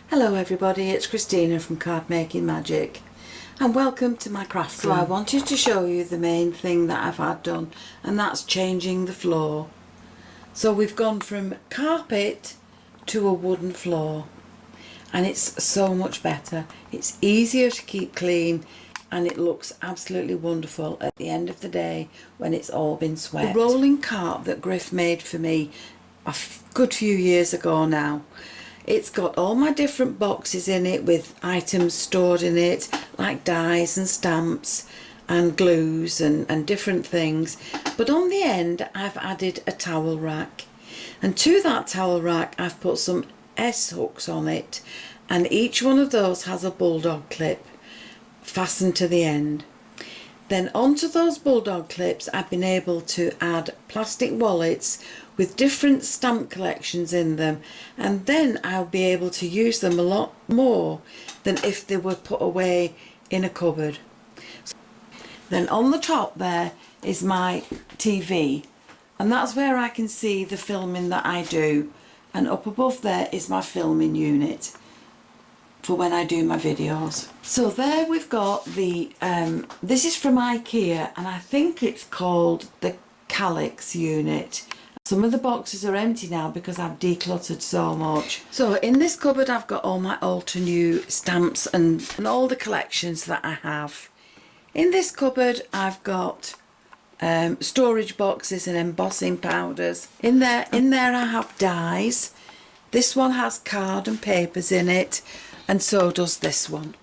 Hello everybody, it's Christina from Card Making Magic and welcome to my craft room. So I wanted to show you the main thing that I've had done, and that's changing the floor. So we've gone from carpet to a wooden floor and it's so much better. It's easier to keep clean and it looks absolutely wonderful at the end of the day when it's all been swept. The rolling cart that Griff made for me a good few years ago now, it's got all my different boxes in it with items stored in it, like dies and stamps and glues and different things. But on the end I've added a towel rack, and to that towel rack I've put some S hooks on it, and each one of those has a bulldog clip fastened to the end. Then onto those bulldog clips I've been able to add plastic wallets with different stamp collections in them, and then I'll be able to use them a lot more than if they were put away in a cupboard. Then on the top there is my TV, and that's where I can see the filming that I do, and up above there is my filming unit for when I do my videos. So there we've got the this is from Ikea, and I think it's called the Calyx unit. Some of the boxes are empty now because I've decluttered so much. So in this cupboard I've got all my old to new stamps and all the collections that I have. In this cupboard I've got storage boxes and embossing powders. In there I have dies. This one has card and papers in it, and so does this one.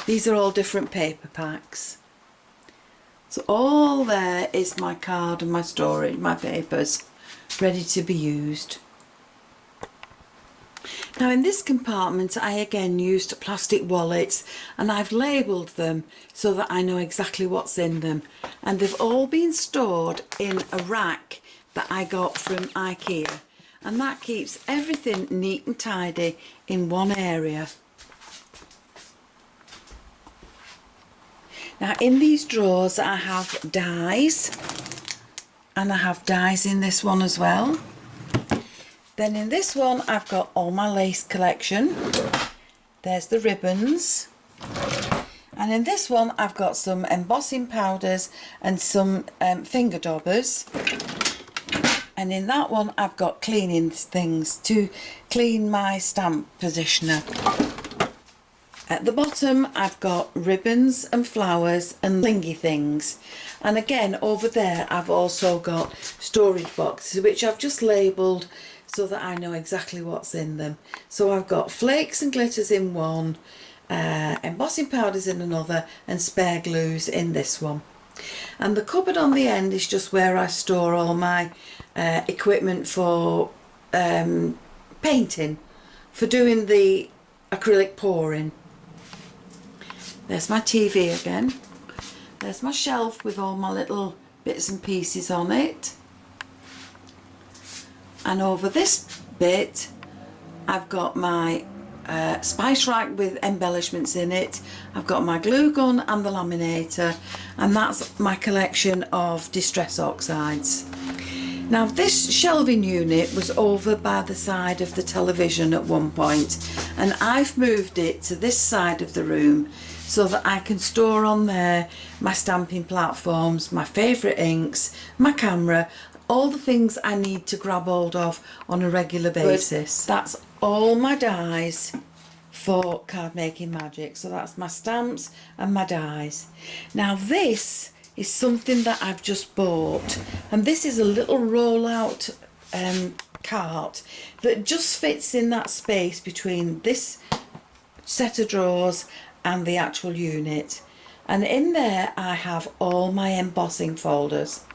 These are all different paper packs. So all there is my card and my storage, my papers, ready to be used. Now in this compartment I again used plastic wallets, and I've labelled them so that I know exactly what's in them, and they've all been stored in a rack that I got from Ikea, and that keeps everything neat and tidy in one area. Now in these drawers I have dies, and I have dies in this one as well. Then in this one I've got all my lace collection. There's the ribbons. And in this one I've got some embossing powders and some finger daubers. And in that one I've got cleaning things to clean my stamp positioner. At the bottom I've got ribbons and flowers and lingy things, and again over there I've also got storage boxes which I've just labelled so that I know exactly what's in them. So I've got flakes and glitters in one, embossing powders in another, and spare glues in this one. And the cupboard on the end is just where I store all my equipment for painting, for doing the acrylic pouring. There's my TV again. There's my shelf with all my little bits and pieces on it. And over this bit I've got my spice rack with embellishments in it. I've got my glue gun and the laminator, and that's my collection of distress oxides. Now this shelving unit was over by the side of the television at one point, and I've moved it to this side of the room so that I can store on there my stamping platforms, my favourite inks, my camera, all the things I need to grab hold of on a regular basis. But that's all my dies for Card Making Magic. So that's my stamps and my dies. Now this is something that I've just bought, and this is a little roll-out cart that just fits in that space between this set of drawers and the actual unit, and in there I have all my embossing folders,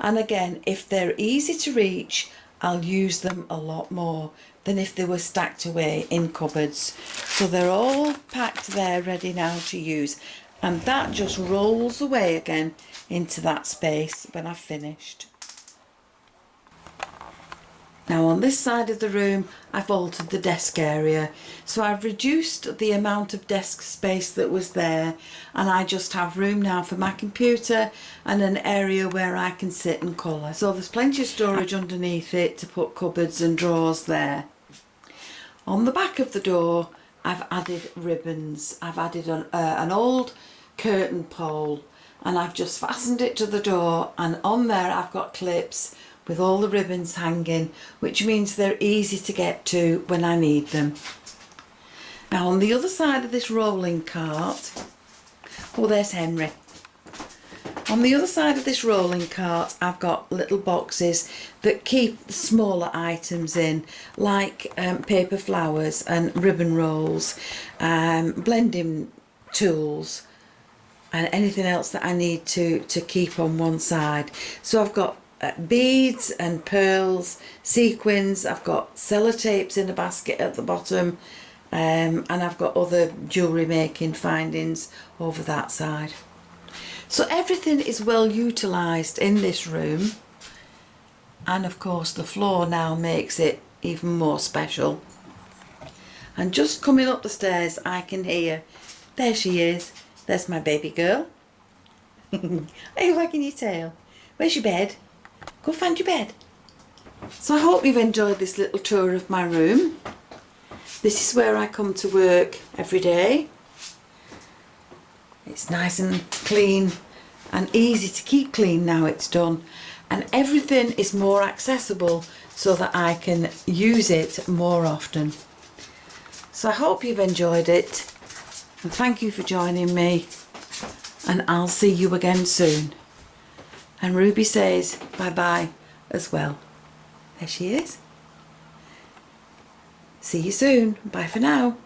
and again if they're easy to reach I'll use them a lot more than if they were stacked away in cupboards. So they're all packed there ready now to use, and that just rolls away again into that space when I've finished. Now on this side of the room I've altered the desk area, so I've reduced the amount of desk space that was there, and I just have room now for my computer and an area where I can sit and colour. So there's plenty of storage underneath it to put cupboards and drawers there. On the back of the door I've added ribbons. I've added an old curtain pole and I've just fastened it to the door, and on there I've got clips with all the ribbons hanging, which means they're easy to get to when I need them. Now on the other side of this rolling cart, oh there's Henry. On the other side of this rolling cart I've got little boxes that keep the smaller items in, like paper flowers and ribbon rolls, blending tools and anything else that I need to keep on one side. So I've got beads and pearls, sequins, I've got sellotapes in a basket at the bottom, and I've got other jewellery making findings over that side. So everything is well utilised in this room, and of course the floor now makes it even more special. And just coming up the stairs I can hear, there she is, there's my baby girl. Are you wagging your tail? Where's your bed? Go find your bed. So I hope you've enjoyed this little tour of my room. This is where I come to work every day. It's nice and clean and easy to keep clean now it's done, and everything is more accessible so that I can use it more often. So I hope you've enjoyed it, and thank you for joining me, and I'll see you again soon. And Ruby says bye bye as well. There she is. See you soon. Bye for now.